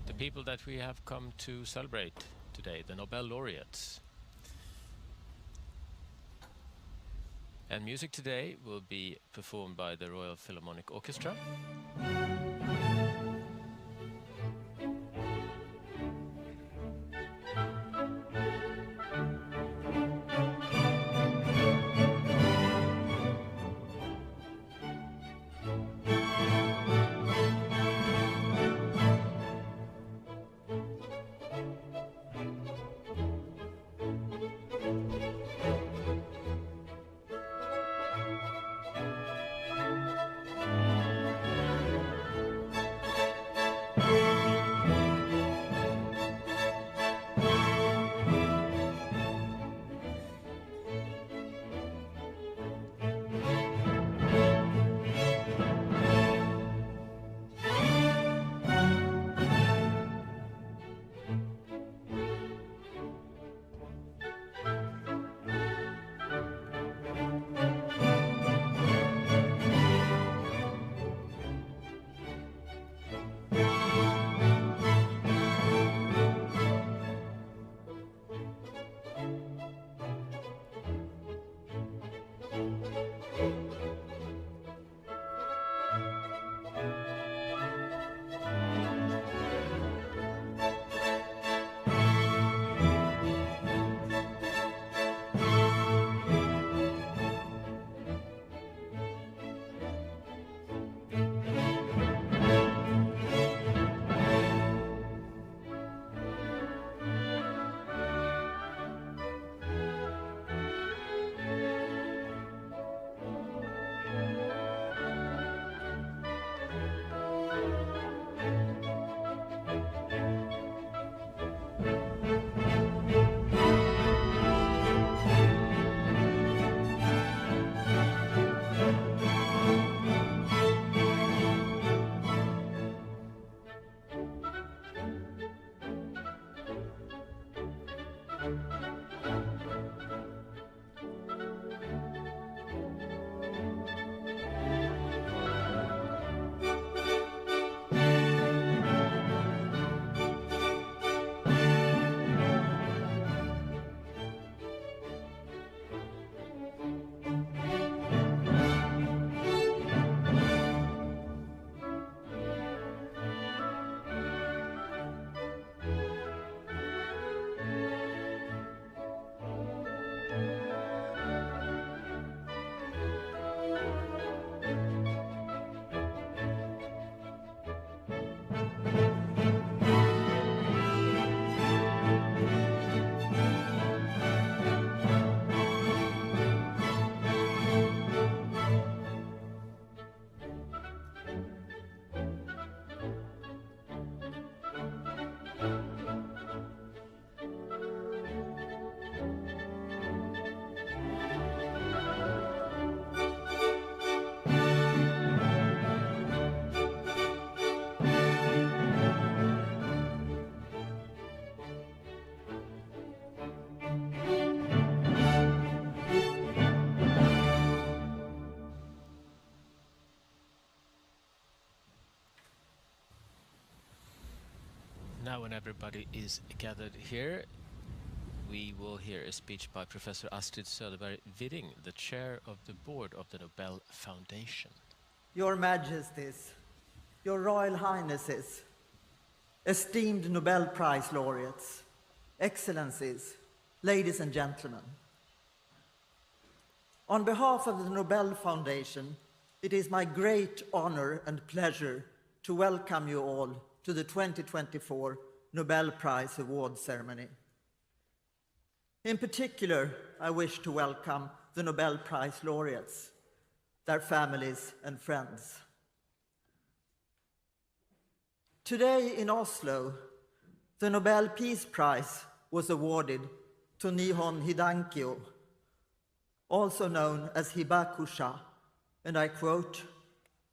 the people that we have come to celebrate today, the Nobel laureates. And music today will be performed by the Royal Philharmonic Orchestra. Now, when everybody is gathered here, we will hear a speech by Professor Astrid Söderberg-Wirring, the chair of the board of the Nobel Foundation. Your Majesties, Your Royal Highnesses, esteemed Nobel Prize laureates, Excellencies, ladies and gentlemen. On behalf of the Nobel Foundation, it is my great honor and pleasure to welcome you all to the 2024 Nobel Prize Award ceremony. In particular, I wish to welcome the Nobel Prize laureates, their families and friends. Today in Oslo, the Nobel Peace Prize was awarded to Nihon Hidankyo, also known as Hibakusha, and I quote,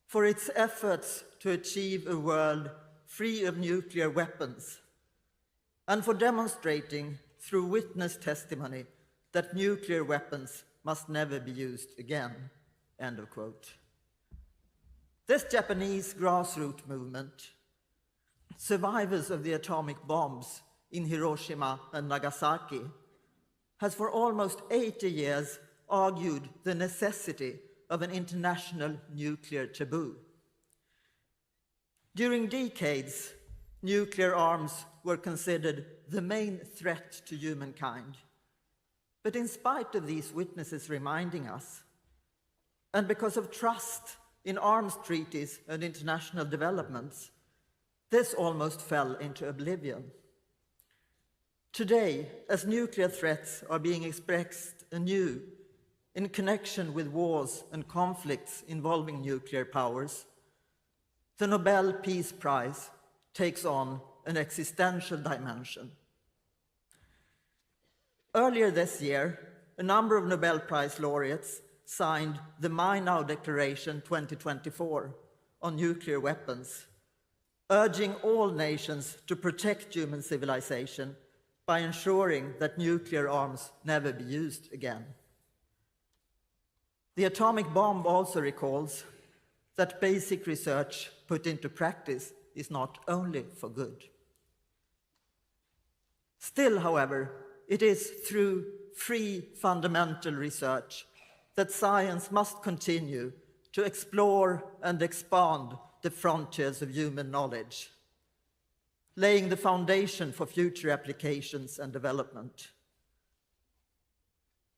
"for its efforts to achieve a world free of nuclear weapons, and for demonstrating through witness testimony that nuclear weapons must never be used again," end of quote. This Japanese grassroots movement survivors of the atomic bombs in Hiroshima and Nagasaki, has for almost 80 years argued the necessity of an international nuclear taboo. During decades, nuclear arms were considered the main threat to humankind. But in spite of these witnesses reminding us, and because of trust in arms treaties and international developments, this almost fell into oblivion. Today, as nuclear threats are being expressed anew in connection with wars and conflicts involving nuclear powers, the Nobel Peace Prize takes on an existential dimension. Earlier this year, a number of Nobel Prize laureates signed the Mainau Declaration 2024 on nuclear weapons, urging all nations to protect human civilization by ensuring that nuclear arms never be used again. The atomic bomb also recalls that basic research put into practice is not only for good. Still, however, it is through free fundamental research that science must continue to explore and expand the frontiers of human knowledge, laying the foundation for future applications and development.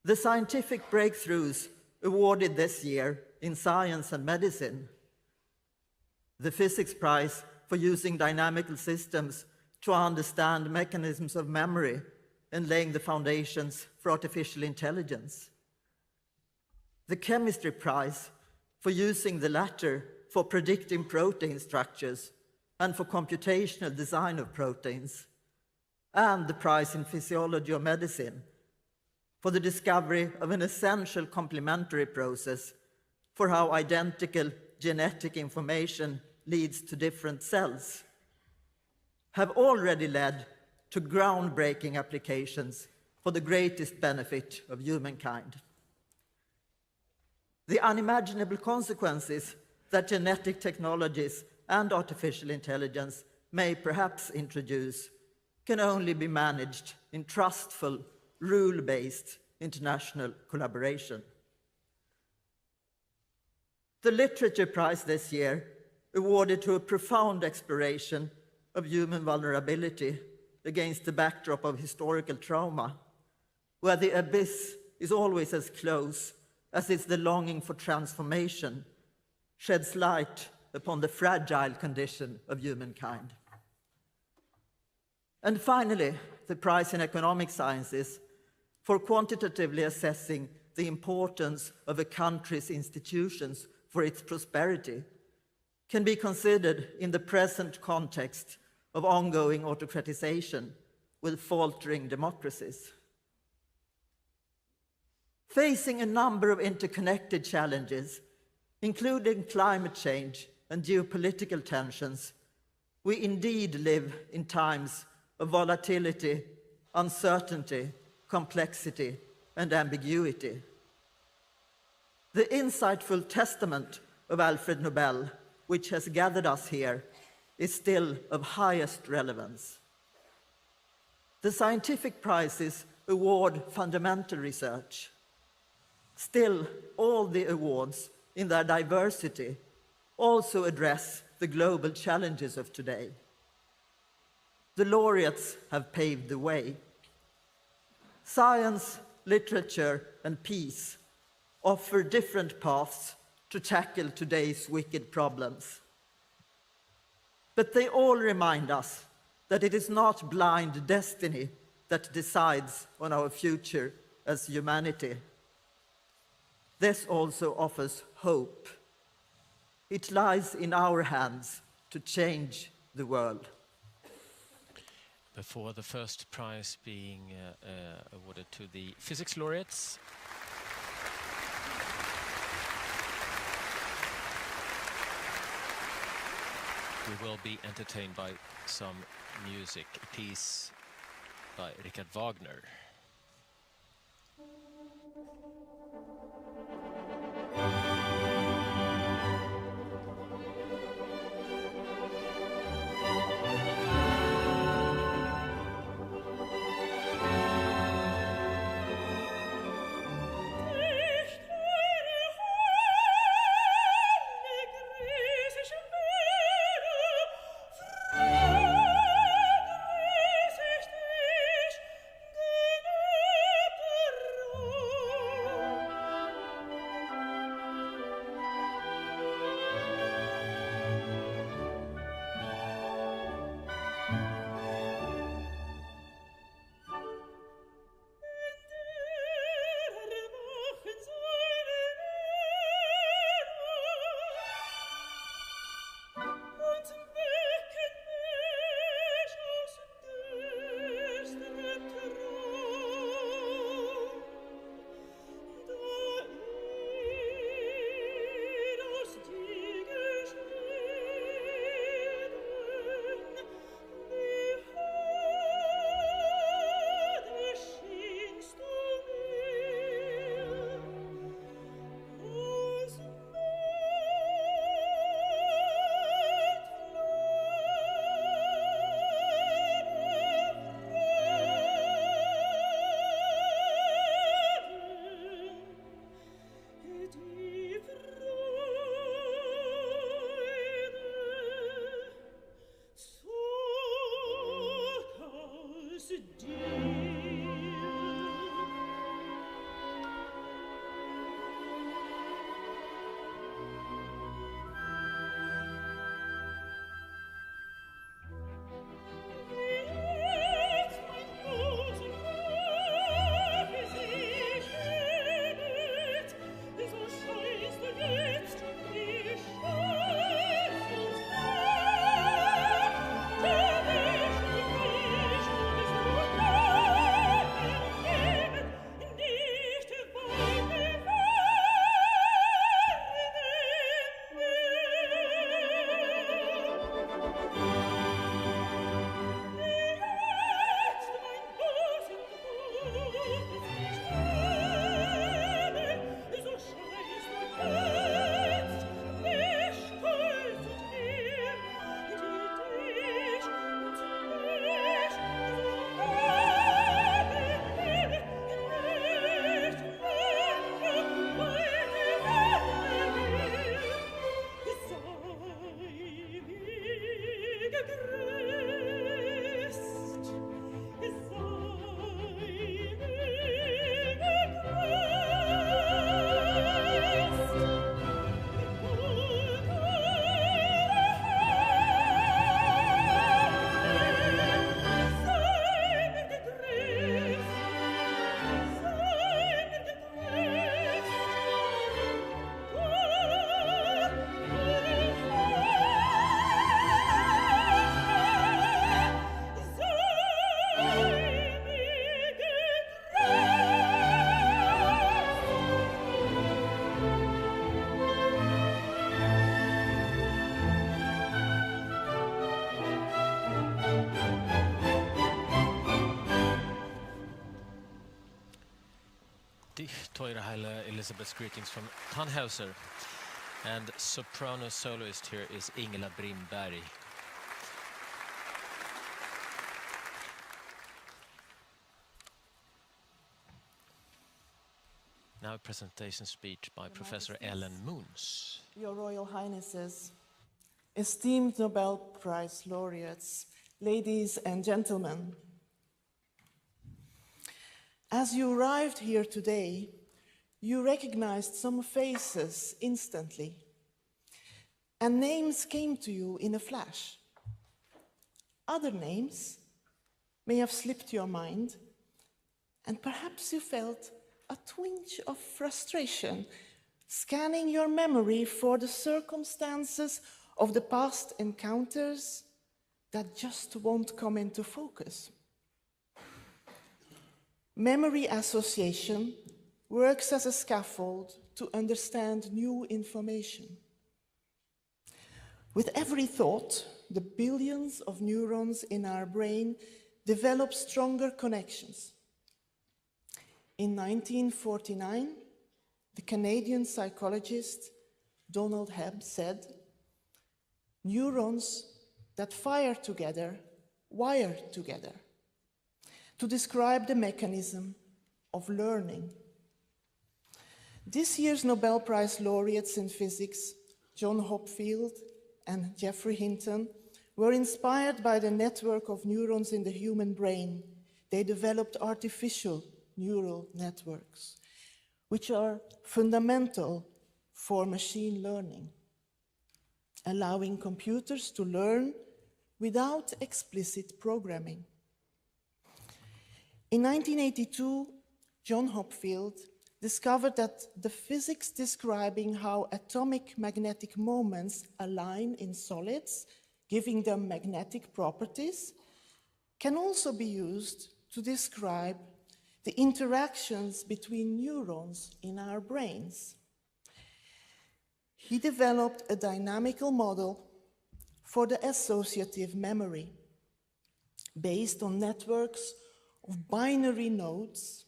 The scientific breakthroughs awarded this year in science and medicine, the Physics Prize for using dynamical systems to understand mechanisms of memory and laying the foundations for artificial intelligence, the Chemistry Prize for using the latter for predicting protein structures and for computational design of proteins, and the prize in Physiology or medicine for the discovery of an essential complementary process for how identical genetic information leads to different cells, have already led to groundbreaking applications for the greatest benefit of humankind. The unimaginable consequences that genetic technologies and artificial intelligence may perhaps introduce can only be managed in trustful, rule-based international collaboration. The Literature Prize this year, awarded to a profound exploration of human vulnerability against the backdrop of historical trauma, where the abyss is always as close as is the longing for transformation, sheds light upon the fragile condition of humankind. And finally, the prize in economic sciences for quantitatively assessing the importance of a country's institutions for its prosperity can be considered in the present context of ongoing autocratization with faltering democracies. Facing a number of interconnected challenges, including climate change and geopolitical tensions, we indeed live in times of volatility, uncertainty, complexity, and ambiguity. The insightful testament of Alfred Nobel, which has gathered us here, is still of highest relevance. The scientific prizes award fundamental research. Still, all the awards, in their diversity, also address the global challenges of today. The laureates have paved the way. Science, literature, and peace offer different paths to tackle today's wicked problems. But they all remind us that it is not blind destiny that decides on our future as humanity. This also offers hope. It lies in our hands to change the world. Before the first prize being awarded to the physics laureates, we will be entertained by some music, a piece by Richard Wagner. Teure Elisabeth's greetings from Tannhauser. And soprano soloist here is Ingela Brimberg. Now a presentation speech by Professor Ellen Moons. Your Royal Highnesses, esteemed Nobel Prize laureates, ladies and gentlemen. As you arrived here today, you recognized some faces instantly, and names came to you in a flash. Other names may have slipped your mind, and perhaps you felt a twinge of frustration, scanning your memory for the circumstances of the past encounters that just won't come into focus. Memory association works as a scaffold to understand new information. With every thought, the billions of neurons in our brain develop stronger connections. In 1949, the Canadian psychologist Donald Hebb said, "Neurons that fire together, wire together," to describe the mechanism of learning. This year's Nobel Prize laureates in physics, John Hopfield and Geoffrey Hinton, were inspired by the network of neurons in the human brain. They developed artificial neural networks, which are fundamental for machine learning, allowing computers to learn without explicit programming. In 1982, John Hopfield discovered that the physics describing how atomic magnetic moments align in solids, giving them magnetic properties, can also be used to describe the interactions between neurons in our brains. He developed a dynamical model for the associative memory based on networks of binary nodes,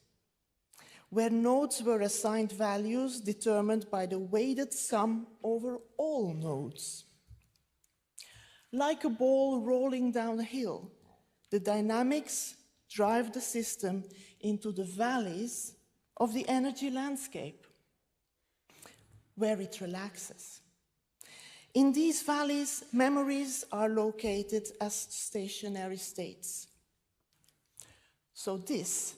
where nodes were assigned values determined by the weighted sum over all nodes. Like a ball rolling down a hill, the dynamics drive the system into the valleys of the energy landscape, where it relaxes. In these valleys, memories are located as stationary states. So this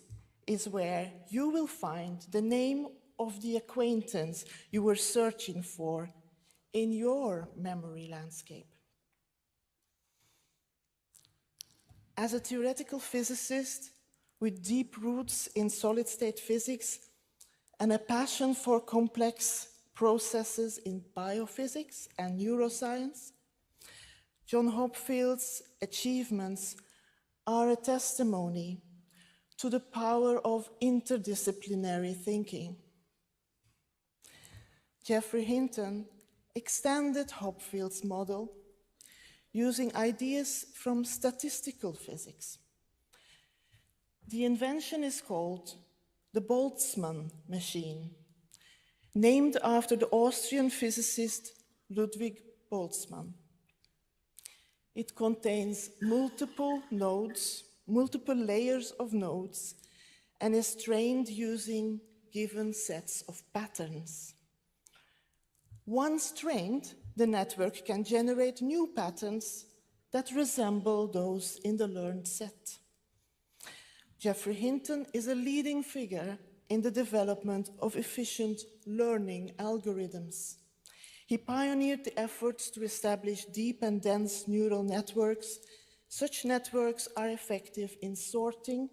is where you will find the name of the acquaintance you were searching for in your memory landscape. As a theoretical physicist with deep roots in solid-state physics and a passion for complex processes in biophysics and neuroscience, John Hopfield's achievements are a testimony to the power of interdisciplinary thinking. Geoffrey Hinton extended Hopfield's model using ideas from statistical physics. The invention is called the Boltzmann machine, named after the Austrian physicist Ludwig Boltzmann. It contains multiple layers of nodes, and is trained using given sets of patterns. Once trained, the network can generate new patterns that resemble those in the learned set. Geoffrey Hinton is a leading figure in the development of efficient learning algorithms. He pioneered the efforts to establish deep and dense neural networks. Such networks are effective in sorting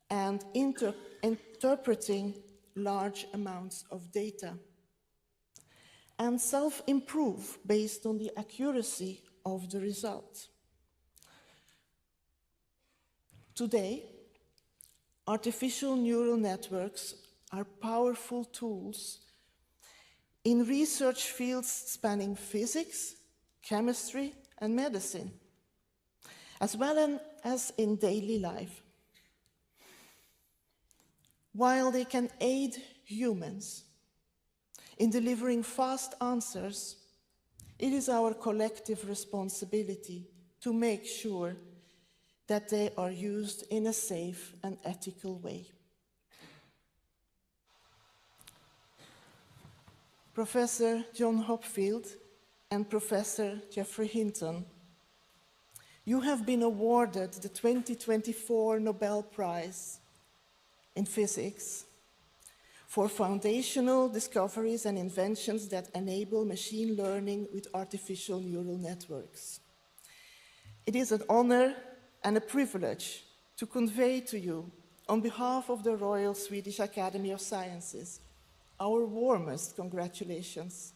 and interpreting large amounts of data, and self-improve based on the accuracy of the result. Today, artificial neural networks are powerful tools in research fields spanning physics, chemistry, and medicine, as well as in daily life. While they can aid humans in delivering fast answers, it is our collective responsibility to make sure that they are used in a safe and ethical way. Professor John Hopfield and Professor Geoffrey Hinton, you have been awarded the 2024 Nobel Prize in Physics for foundational discoveries and inventions that enable machine learning with artificial neural networks. It is an honor and a privilege to convey to you, on behalf of the Royal Swedish Academy of Sciences, our warmest congratulations.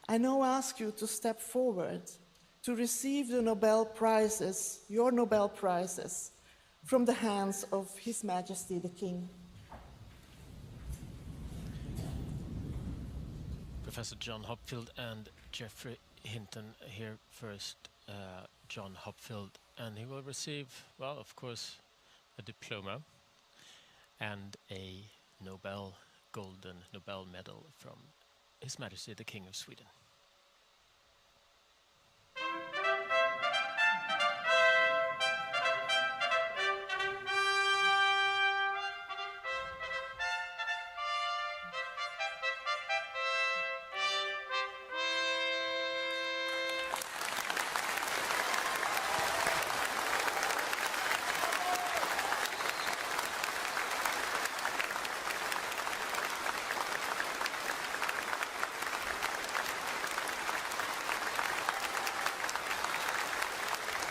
I now ask you to step forward to receive the Nobel Prizes, your Nobel Prizes, from the hands of His Majesty the King. Professor John Hopfield and Geoffrey Hinton here first. John Hopfield, and he will receive, well, of course, a diploma and a Golden Nobel medal from His Majesty the King of Sweden.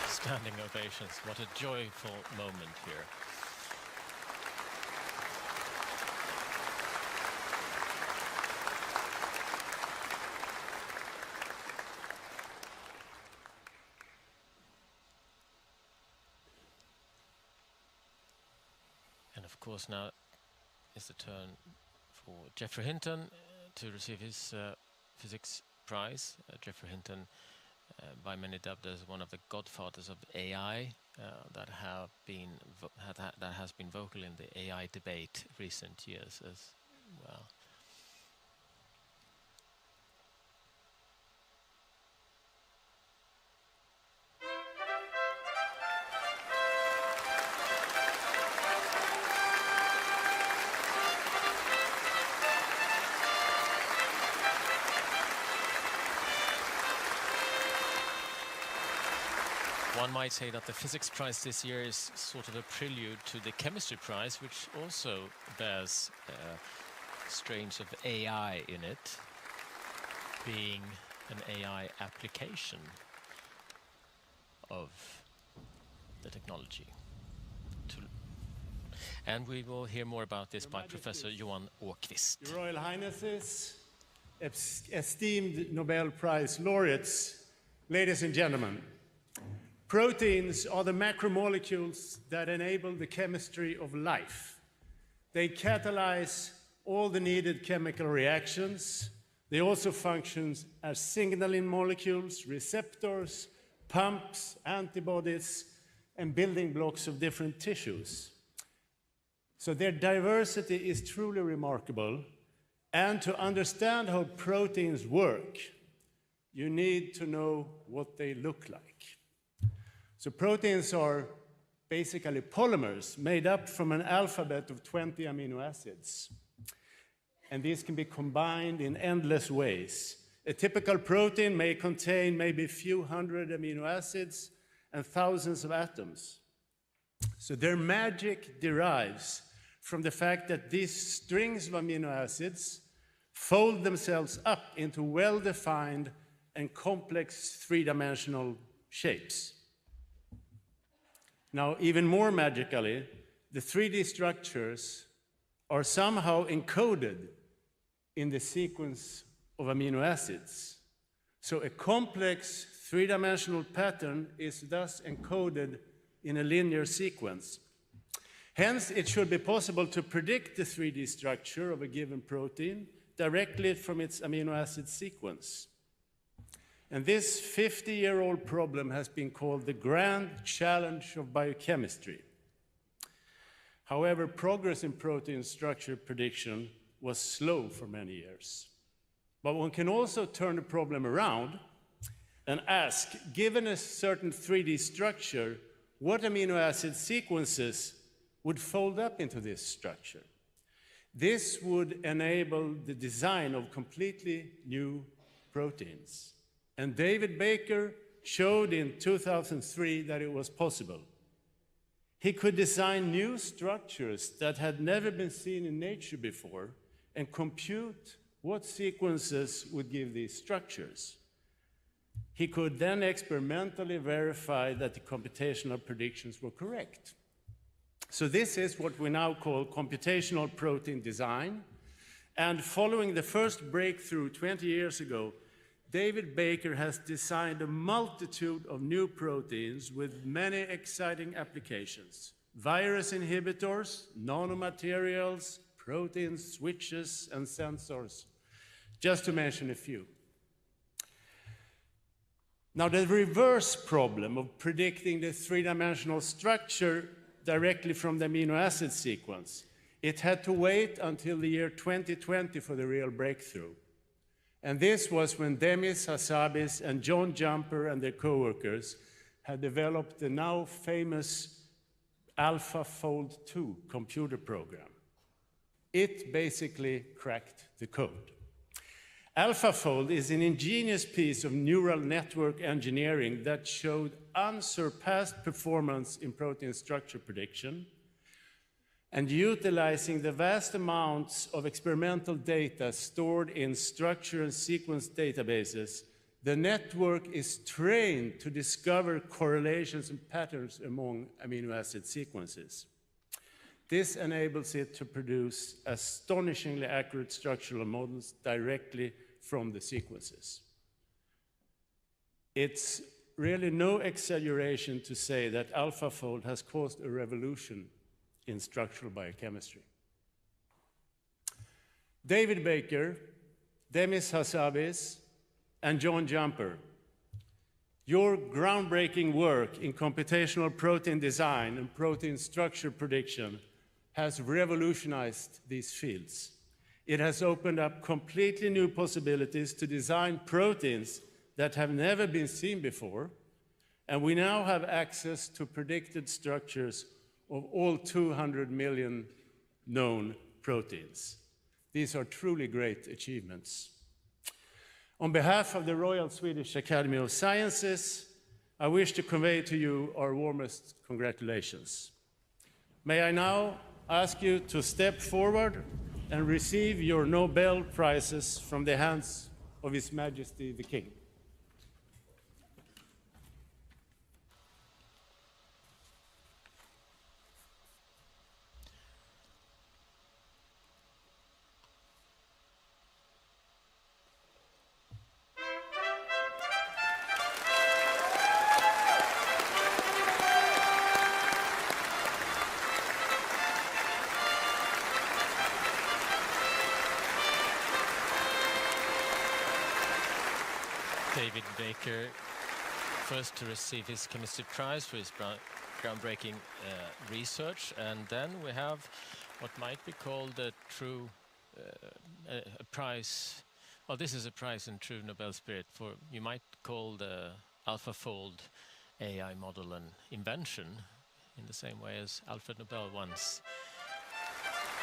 Standing ovations. What a joyful moment here. And of course now is the turn for Geoffrey Hinton to receive his physics prize. Geoffrey Hinton, by many dubbed as one of the godfathers of AI, that has been vocal in the AI debate recent years as well. One might say that the physics prize this year is sort of a prelude to the chemistry prize, which also bears strains of AI in it, being an AI application of the technology. And we will hear more about this by Professor Johan Åkvist. Your Royal Highnesses, esteemed Nobel Prize laureates, ladies and gentlemen. Proteins are the macromolecules that enable the chemistry of life. They catalyze all the needed chemical reactions. They also function as signaling molecules, receptors, pumps, antibodies, and building blocks of different tissues. So their diversity is truly remarkable. And to understand how proteins work, you need to know what they look like. So proteins are basically polymers made up from an alphabet of 20 amino acids. And these can be combined in endless ways. A typical protein may contain maybe a few hundred amino acids and thousands of atoms. So their magic derives from the fact that these strings of amino acids fold themselves up into well-defined and complex three-dimensional shapes. Now, even more magically, the 3D structures are somehow encoded in the sequence of amino acids. So a complex three-dimensional pattern is thus encoded in a linear sequence. Hence, it should be possible to predict the 3D structure of a given protein directly from its amino acid sequence. And this 50-year-old problem has been called the grand challenge of biochemistry. However, progress in protein structure prediction was slow for many years. But one can also turn the problem around and ask, given a certain 3D structure, what amino acid sequences would fold up into this structure? This would enable the design of completely new proteins. And David Baker showed in 2003 that it was possible. He could design new structures that had never been seen in nature before and compute what sequences would give these structures. He could then experimentally verify that the computational predictions were correct. So this is what we now call computational protein design. And following the first breakthrough 20 years ago, David Baker has designed a multitude of new proteins with many exciting applications. Virus inhibitors, nanomaterials, protein switches, and sensors, just to mention a few. Now, the reverse problem of predicting the three-dimensional structure directly from the amino acid sequence, it had to wait until the year 2020 for the real breakthrough. And this was when Demis Hassabis and John Jumper and their co-workers had developed the now famous AlphaFold 2 computer program. It basically cracked the code. AlphaFold is an ingenious piece of neural network engineering that showed unsurpassed performance in protein structure prediction, and utilizing the vast amounts of experimental data stored in structure and sequence databases, the network is trained to discover correlations and patterns among amino acid sequences. This enables it to produce astonishingly accurate structural models directly from the sequences. It's really no exaggeration to say that AlphaFold has caused a revolution in structural biochemistry. David Baker, Demis Hassabis, and John Jumper, your groundbreaking work in computational protein design and protein structure prediction has revolutionized these fields. It has opened up completely new possibilities to design proteins that have never been seen before, and we now have access to predicted structures of all 200 million known proteins. These are truly great achievements. On behalf of the Royal Swedish Academy of Sciences, I wish to convey to you our warmest congratulations. May I now ask you to step forward and receive your Nobel Prizes from the hands of His Majesty the King. David Baker, first to receive his chemistry prize for his groundbreaking research, and then we have what might be called a true a prize. Well, this is a prize in true Nobel spirit for, you might call the AlphaFold AI model an invention, in the same way as Alfred Nobel once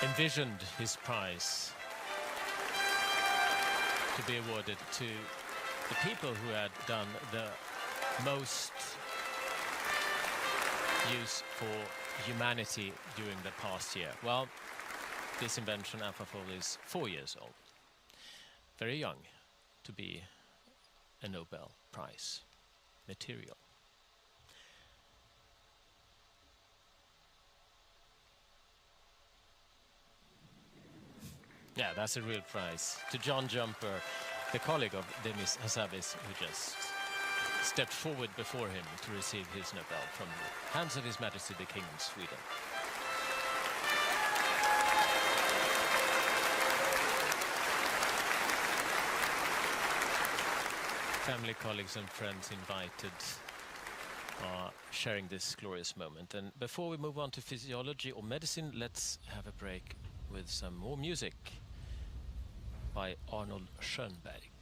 envisioned his prize to be awarded to the people who had done the most use for humanity during the past year. Well, this invention, AlphaFold, is 4 years old. Very young to be a Nobel Prize material. Yeah, that's a real prize. To John Jumper, the colleague of Demis Hassabis, who just stepped forward before him to receive his Nobel from the hands of His Majesty the King of Sweden. Family, colleagues and friends invited are sharing this glorious moment. And before we move on to physiology or medicine, let's have a break with some more music by Arnold Schönberg.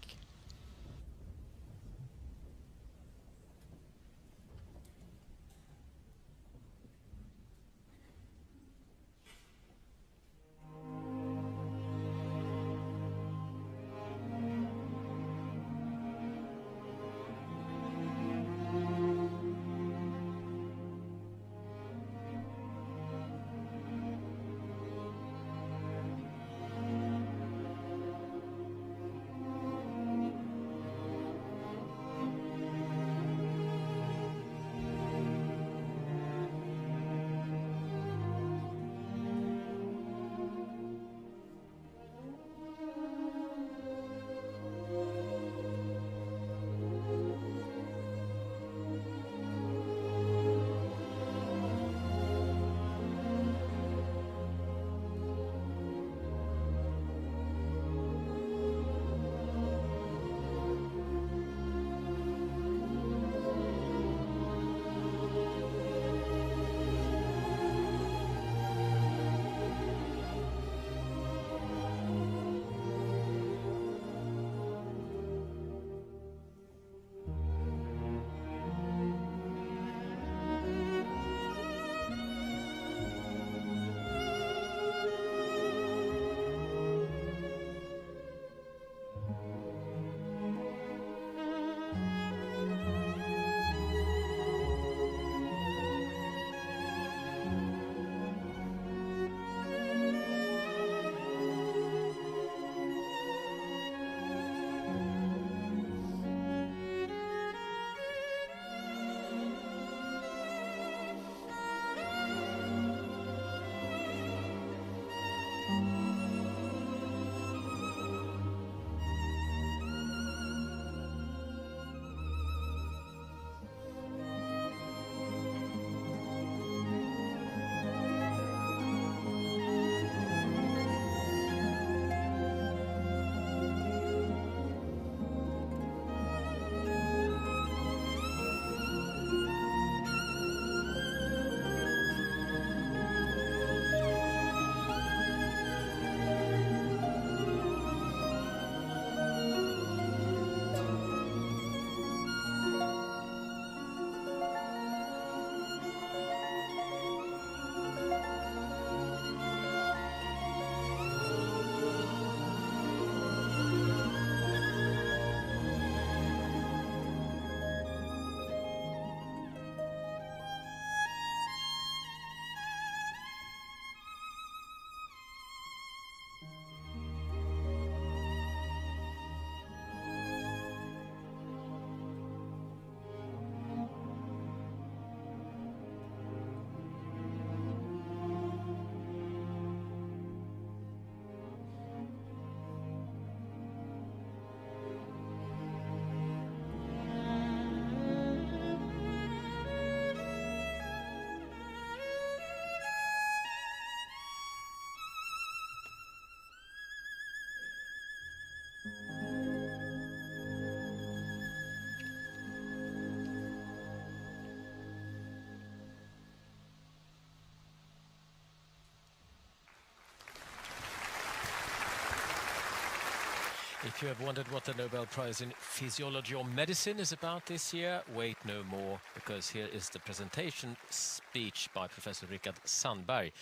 If you have wondered what the Nobel Prize in Physiology or Medicine is about this year, wait no more, because here is the presentation speech by Professor Rickard Sandberg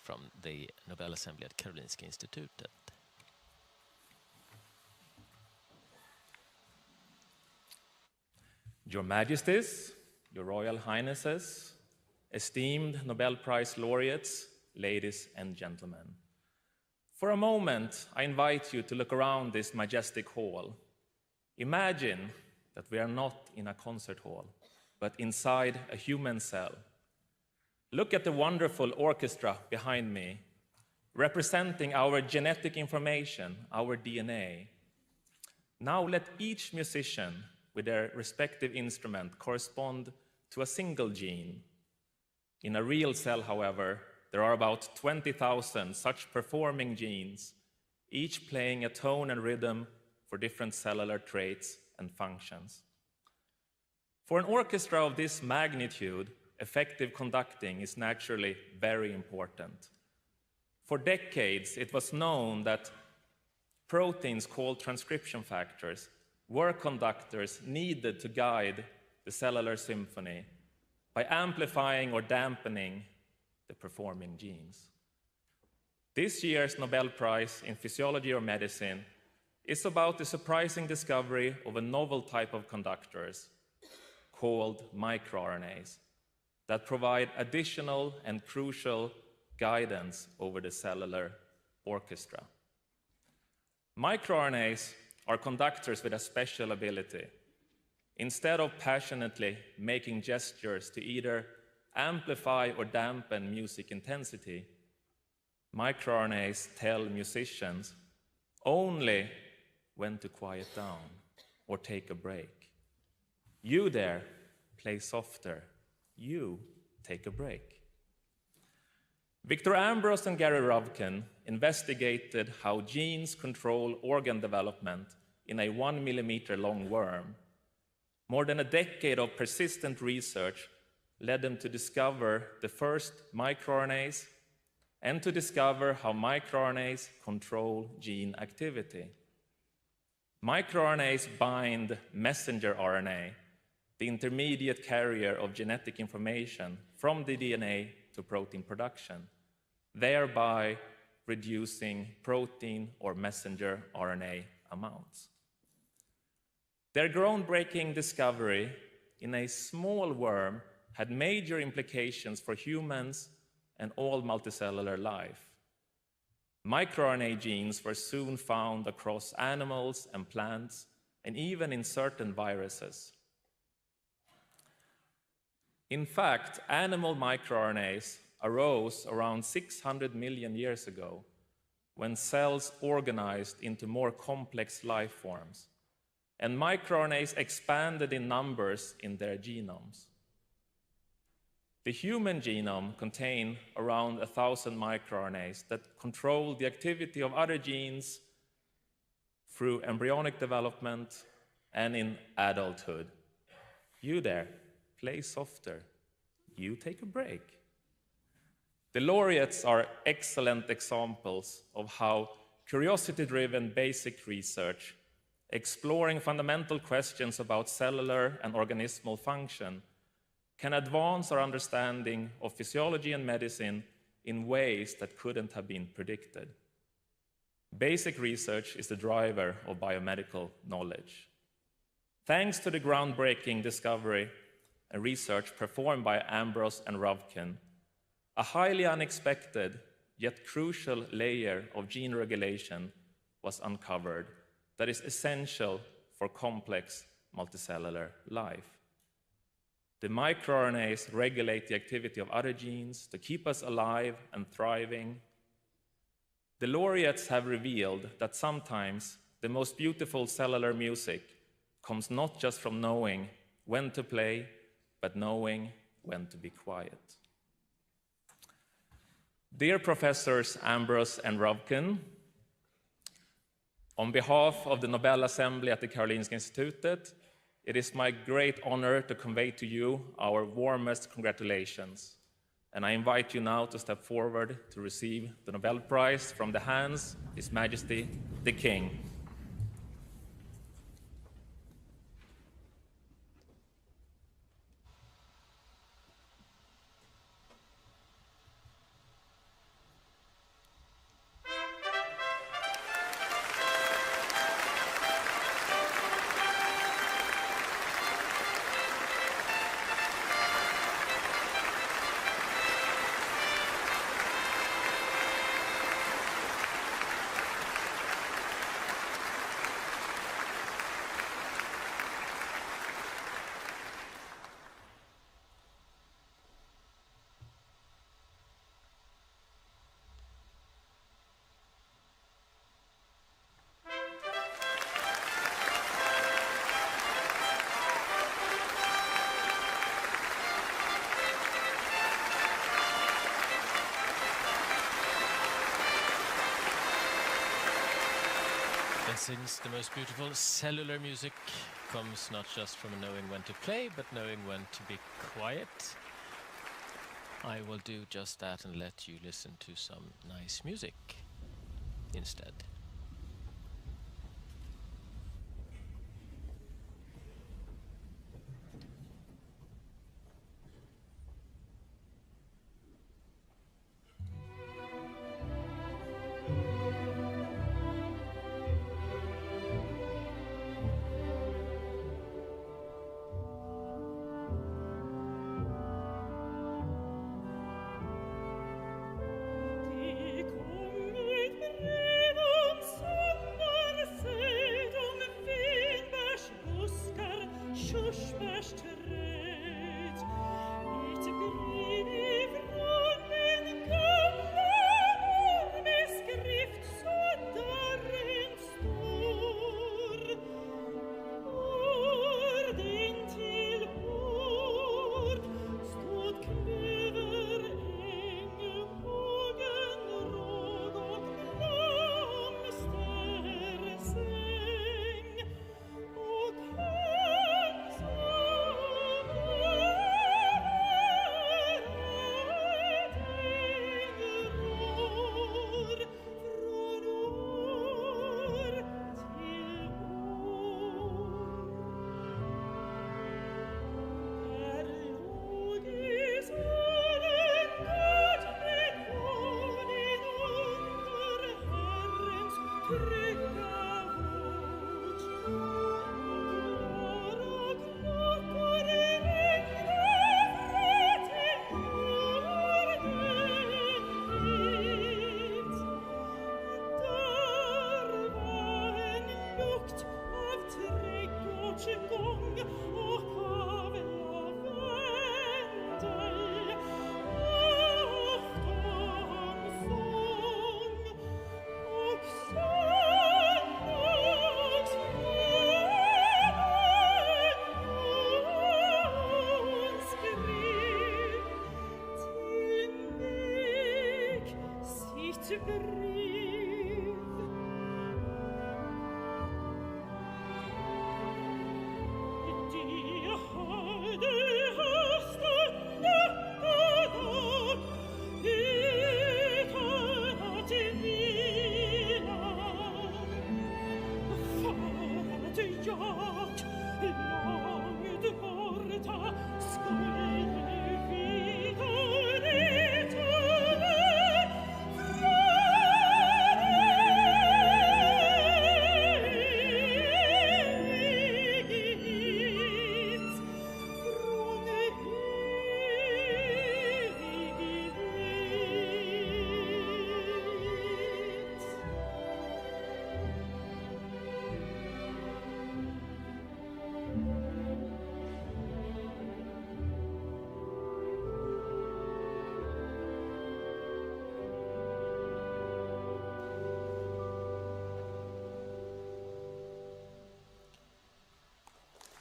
from the Nobel Assembly at Karolinska Institutet. Your Majesties, Your Royal Highnesses, esteemed Nobel Prize laureates, ladies and gentlemen. For a moment, I invite you to look around this majestic hall. Imagine that we are not in a concert hall, but inside a human cell. Look at the wonderful orchestra behind me, representing our genetic information, our DNA. Now let each musician with their respective instrument correspond to a single gene. In a real cell, however, there are about 20,000 such performing genes, each playing a tone and rhythm for different cellular traits and functions. For an orchestra of this magnitude, effective conducting is naturally very important. For decades, it was known that proteins called transcription factors were conductors needed to guide the cellular symphony by amplifying or dampening the performing genes. This year's Nobel Prize in Physiology or Medicine is about the surprising discovery of a novel type of conductors called microRNAs that provide additional and crucial guidance over the cellular orchestra. MicroRNAs are conductors with a special ability. Instead of passionately making gestures to either amplify or dampen music intensity, microRNAs tell musicians only when to quiet down or take a break. You there, play softer. You take a break. Victor Ambros and Gary Ruvkun investigated how genes control organ development in a 1 millimeter long worm. More than a decade of persistent research led them to discover the first microRNAs and to discover how microRNAs control gene activity. MicroRNAs bind messenger RNA, the intermediate carrier of genetic information from the DNA to protein production, thereby reducing protein or messenger RNA amounts. Their groundbreaking discovery in a small worm had major implications for humans and all multicellular life. MicroRNA genes were soon found across animals and plants, and even in certain viruses. In fact, animal microRNAs arose around 600 million years ago, when cells organized into more complex life forms, and microRNAs expanded in numbers in their genomes. The human genome contains around 1,000 microRNAs that control the activity of other genes through embryonic development and in adulthood. You there, play softer. You take a break. The laureates are excellent examples of how curiosity-driven basic research, exploring fundamental questions about cellular and organismal function, can advance our understanding of physiology and medicine in ways that couldn't have been predicted. Basic research is the driver of biomedical knowledge. Thanks to the groundbreaking discovery and research performed by Ambros and Ruvkun, a highly unexpected yet crucial layer of gene regulation was uncovered that is essential for complex multicellular life. The microRNAs regulate the activity of other genes to keep us alive and thriving. The laureates have revealed that sometimes the most beautiful cellular music comes not just from knowing when to play, but knowing when to be quiet. Dear Professors Ambros and Ruvkun, on behalf of the Nobel Assembly at the Karolinska Institutet, it is my great honor to convey to you our warmest congratulations. And I invite you now to step forward to receive the Nobel Prize from the hands of His Majesty, the King. Sings the most beautiful cellular music comes not just from knowing when to play, but knowing when to be quiet. I will do just that and let you listen to some nice music instead.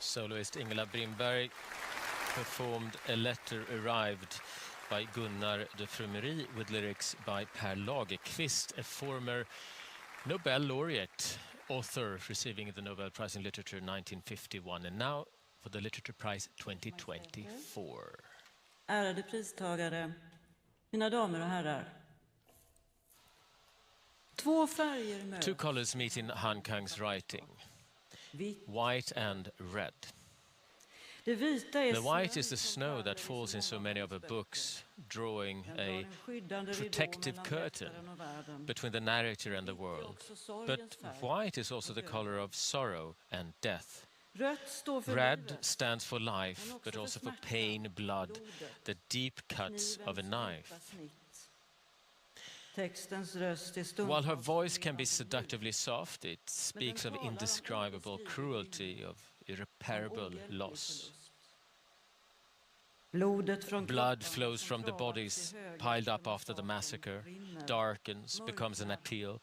Soloist Ingela Brindberg performed A Letter Arrived by Gunnar de Frumery with lyrics by Per Lagerkvist, a former Nobel laureate, author receiving the Nobel Prize in Literature 1951, and now for the Literature Prize 2024. Ärade pristagare, mina damer och herrar. Två färger möts. Two colors meet in Han Kang's writing, white and red. Det vita är The white is the snow that falls in so many of her books, drawing a protective curtain between the narrator and the world. But white is also the color of sorrow and death. Red stands for life, but also for pain, blood, the deep cuts of a knife. While her voice can be seductively soft, it speaks of indescribable cruelty, of irreparable loss. Blood flows from the bodies piled up after the massacre, darkens, becomes an appeal,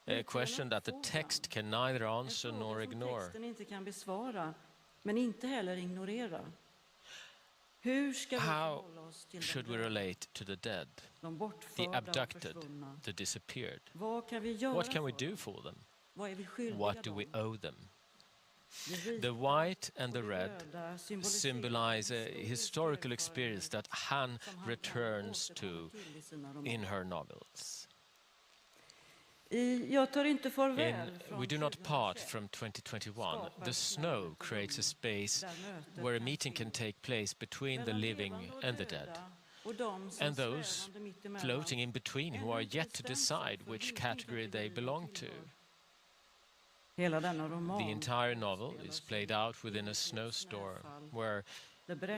a question that the text can neither answer nor ignore. How should we relate to the dead, the abducted, the disappeared? What can we do for them? What do we owe them? The white and the red symbolize a historical experience that Han returns to in her novels. We do not part from 2021. The snow creates a space where a meeting can take place between the living and the dead, and those floating in between who are yet to decide which category they belong to. The entire novel is played out within a snowstorm, where,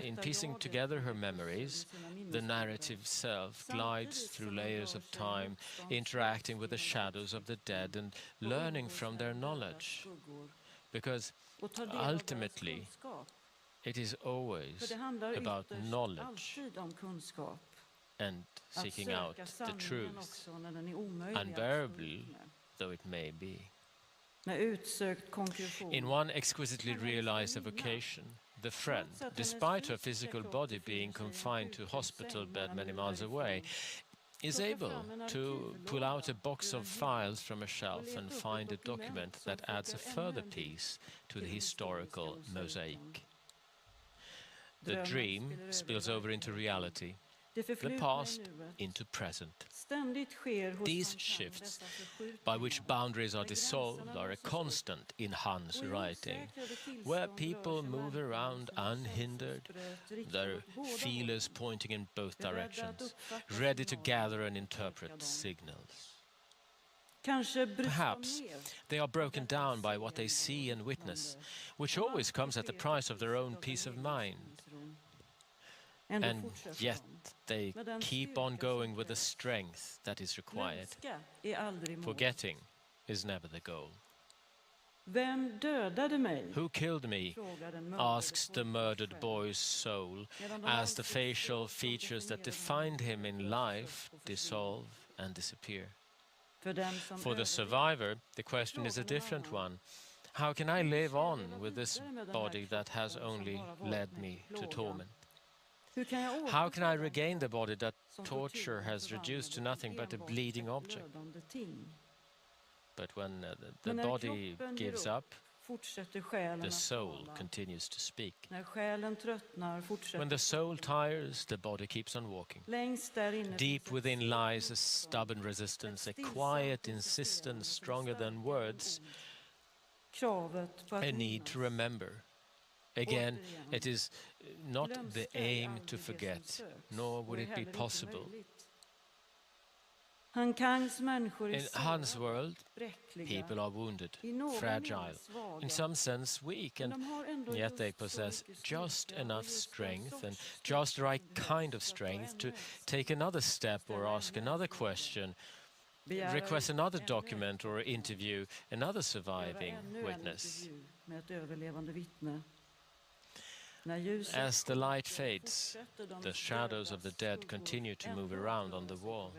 in piecing together her memories, the narrative self glides through layers of time, interacting with the shadows of the dead and learning from their knowledge. Because ultimately, it is always about knowledge and seeking out the truth, unbearable though it may be. In one exquisitely realized evocation, the friend, despite her physical body being confined to a hospital bed many miles away, is able to pull out a box of files from a shelf and find a document that adds a further piece to the historical mosaic. The dream spills over into reality, the past into present. These shifts, by which boundaries are dissolved, are a constant in Han's writing, where people move around unhindered, their feelers pointing in both directions, ready to gather and interpret signals. Perhaps they are broken down by what they see and witness, which always comes at the price of their own peace of mind. And yet they keep on going with the strength that is required. Forgetting is never the goal. Who killed me? Asks the murdered boy's soul, as the facial features that defined him in life dissolve and disappear. For the survivor, the question is a different one. How can I live on with this body that has only led me to torment? How can I regain the body that torture has reduced to nothing but a bleeding object? But when the body gives up, the soul continues to speak. When the soul tires, the body keeps on walking. Deep within lies a stubborn resistance, a quiet insistence stronger than words, a need to remember. Again, it is not the aim to forget, nor would it be possible. In Han's world, people are wounded, fragile, in some sense weak, and yet they possess just enough strength and just the right kind of strength to take another step or ask another question, request another document or interview another surviving witness. As the light fades, the shadows of the dead continue to move around on the wall.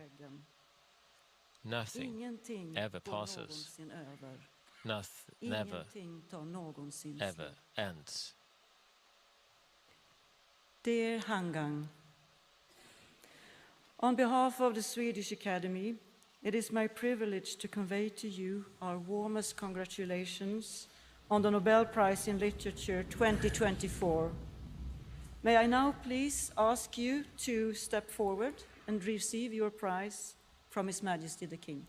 Nothing ever passes. Never, ever ends. Dear Han Kang, on behalf of the Swedish Academy, it is my privilege to convey to you our warmest congratulations on the Nobel Prize in Literature 2024. May I now please ask you to step forward and receive your prize from His Majesty the King.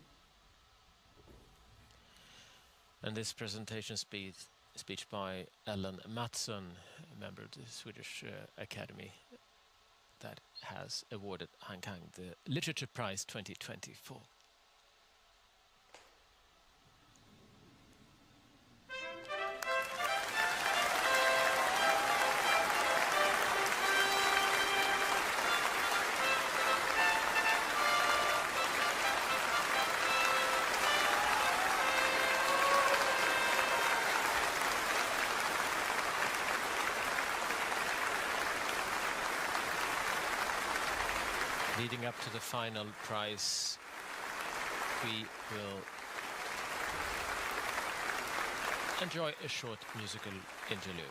And this presentation speech by Ellen Mattsson, a member of the Swedish Academy, that has awarded Han Kang the Literature Prize 2024. Leading up to the final prize, we will enjoy a short musical interlude.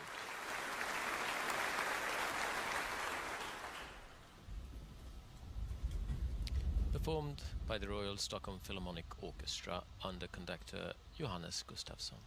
Performed by the Royal Stockholm Philharmonic Orchestra under conductor Johannes Gustafsson.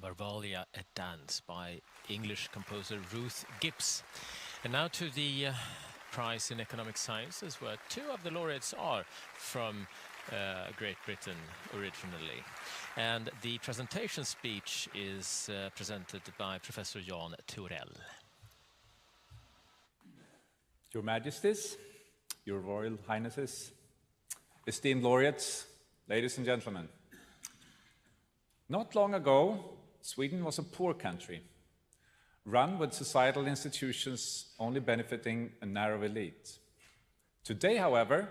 Marvalia, a Dance by English composer Ruth Gibbs. And now to the prize in economic sciences, where two of the laureates are from Great Britain originally. And the presentation speech is presented by Professor Jan Thorell. Your Majesties, Your Royal Highnesses, esteemed laureates, ladies and gentlemen. Not long ago, Sweden was a poor country, run with societal institutions only benefiting a narrow elite. Today, however,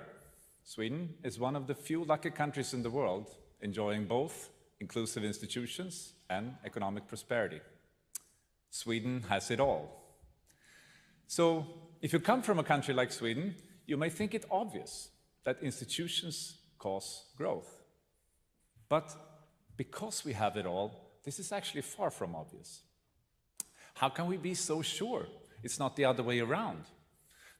Sweden is one of the few lucky countries in the world enjoying both inclusive institutions and economic prosperity. Sweden has it all. So, if you come from a country like Sweden, you may think it obvious that institutions cause growth. But because we have it all, this is actually far from obvious. How can we be so sure it's not the other way around,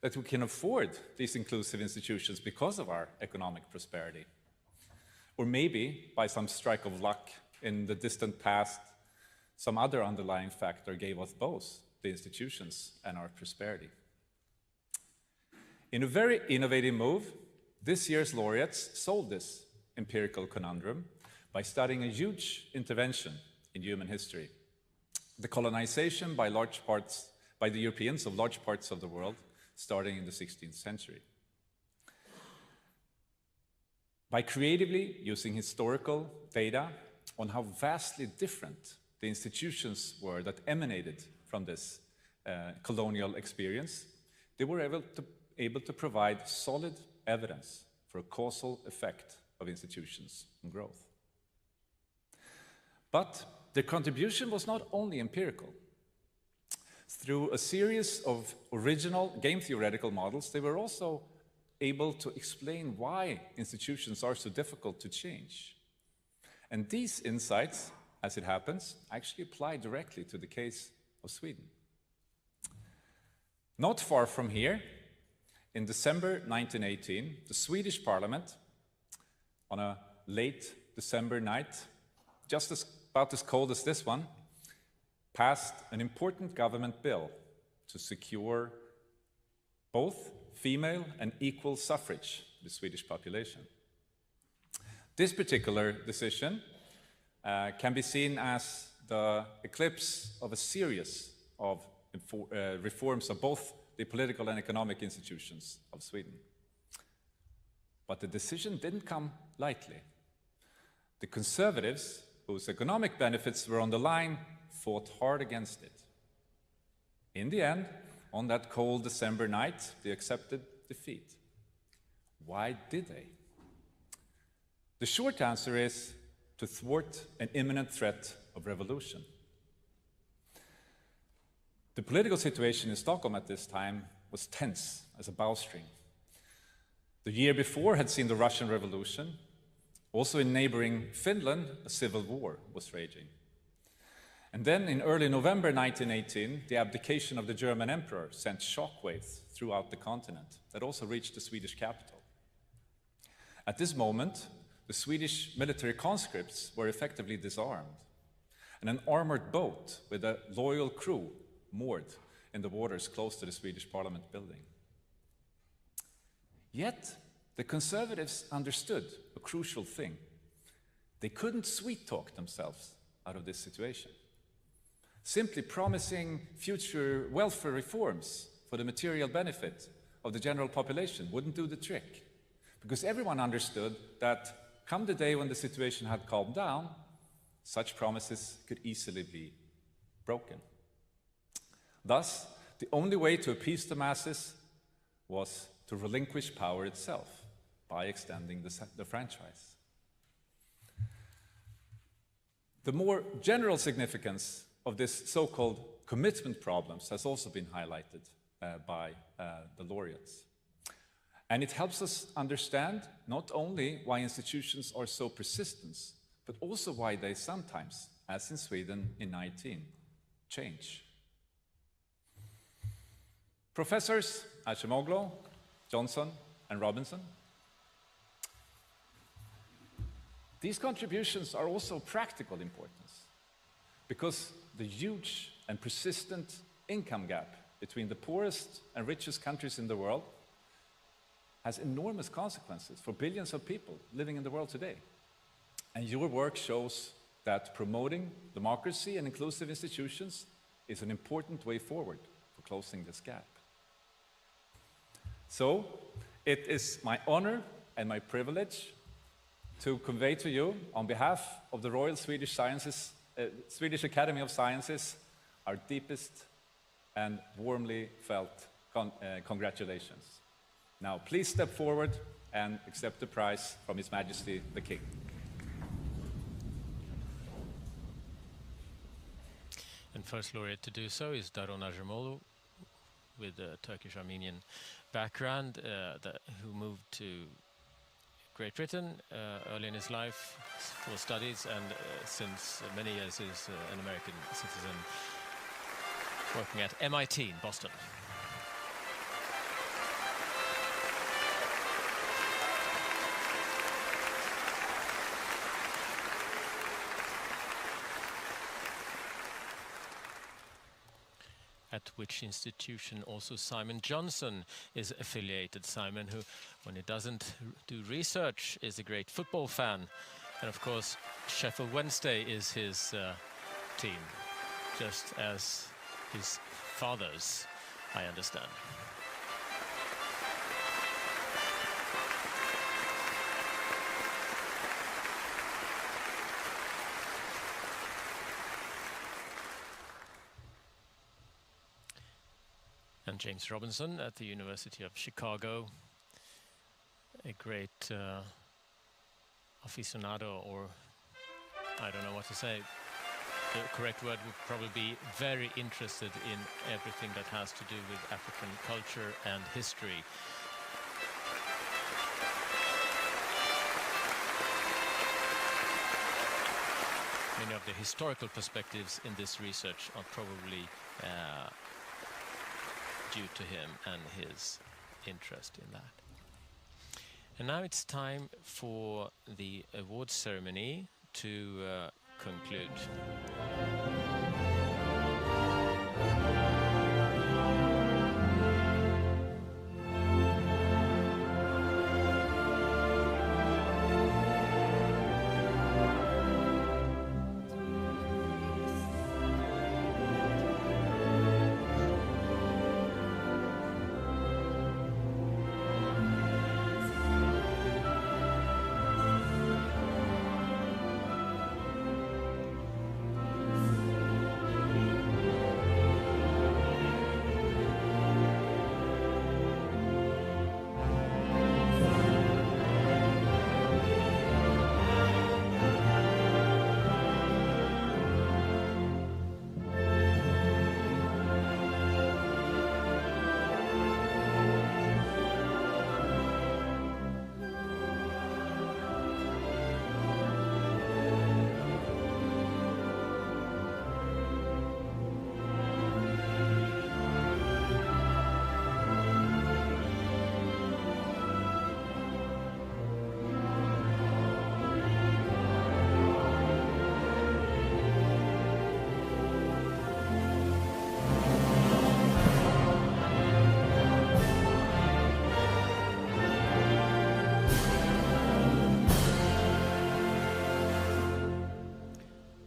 that we can afford these inclusive institutions because of our economic prosperity? Or maybe, by some strike of luck in the distant past, some other underlying factor gave us both the institutions and our prosperity. In a very innovative move, this year's laureates solved this empirical conundrum by studying a huge intervention in human history, the colonization by the Europeans of large parts of the world, starting in the 16th century. By creatively using historical data on how vastly different the institutions were that emanated from this colonial experience, they were able to provide solid evidence for a causal effect of institutions on growth. But their contribution was not only empirical. Through a series of original game-theoretical models, they were also able to explain why institutions are so difficult to change. And these insights, as it happens, actually apply directly to the case of Sweden. Not far from here, in December 1918, the Swedish Parliament, on a late December night, about as cold as this one, passed an important government bill to secure both female and equal suffrage to the Swedish population. This particular decision can be seen as the eclipse of a series of reforms of both the political and economic institutions of Sweden. But the decision didn't come lightly. The conservatives, whose economic benefits were on the line, fought hard against it. In the end, on that cold December night, they accepted defeat. Why did they? The short answer is to thwart an imminent threat of revolution. The political situation in Stockholm at this time was tense as a bowstring. The year before had seen the Russian Revolution. Also in neighboring Finland, a civil war was raging. And then in early November 1918, the abdication of the German emperor sent shockwaves throughout the continent that also reached the Swedish capital. At this moment, the Swedish military conscripts were effectively disarmed, and an armored boat with a loyal crew moored in the waters close to the Swedish Parliament building. Yet, the conservatives understood a crucial thing. They couldn't sweet-talk themselves out of this situation. Simply promising future welfare reforms for the material benefit of the general population wouldn't do the trick, because everyone understood that come the day when the situation had calmed down, such promises could easily be broken. Thus, the only way to appease the masses was to relinquish power itself by extending the franchise. The more general significance of this so-called commitment problems has also been highlighted by the laureates. And it helps us understand not only why institutions are so persistent, but also why they sometimes, as in Sweden in 19, change. Professors Acemoglu, Johnson, and Robinson. These contributions are also of practical importance because the huge and persistent income gap between the poorest and richest countries in the world has enormous consequences for billions of people living in the world today. And your work shows that promoting democracy and inclusive institutions is an important way forward for closing this gap. So, it is my honor and my privilege to convey to you, on behalf of the Royal Swedish Academy of Sciences, our deepest and warmly felt congratulations. Now, please step forward and accept the prize from His Majesty the King. And first laureate to do so is Daron Acemoglu, with a Turkish-Armenian background, who moved to Great Britain early in his life for studies, and since many years is an American citizen working at MIT in Boston. At which institution also Simon Johnson is affiliated. Simon, who, when he doesn't do research, is a great football fan. And of course, Sheffield Wednesday is his team, just as his father's, I understand. and James Robinson at the University of Chicago, a great aficionado, or I don't know what to say. The correct word would probably be very interested in everything that has to do with African culture and history. Many of the historical perspectives in this research are probably due to him and his interest in that. And now it's time for the awards ceremony to conclude.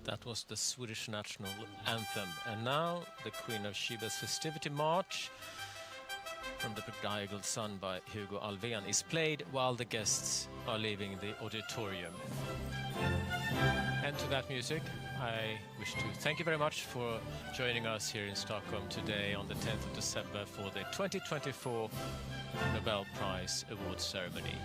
That was the Swedish national anthem. And now the Queen of Sheba's Festivity March from the Prodigal Son by Hugo Alfvén is played while the guests are leaving the auditorium. And to that music, I wish to thank you very much for joining us here in Stockholm today on the 10th of December for the 2024 Nobel Prize Awards ceremony.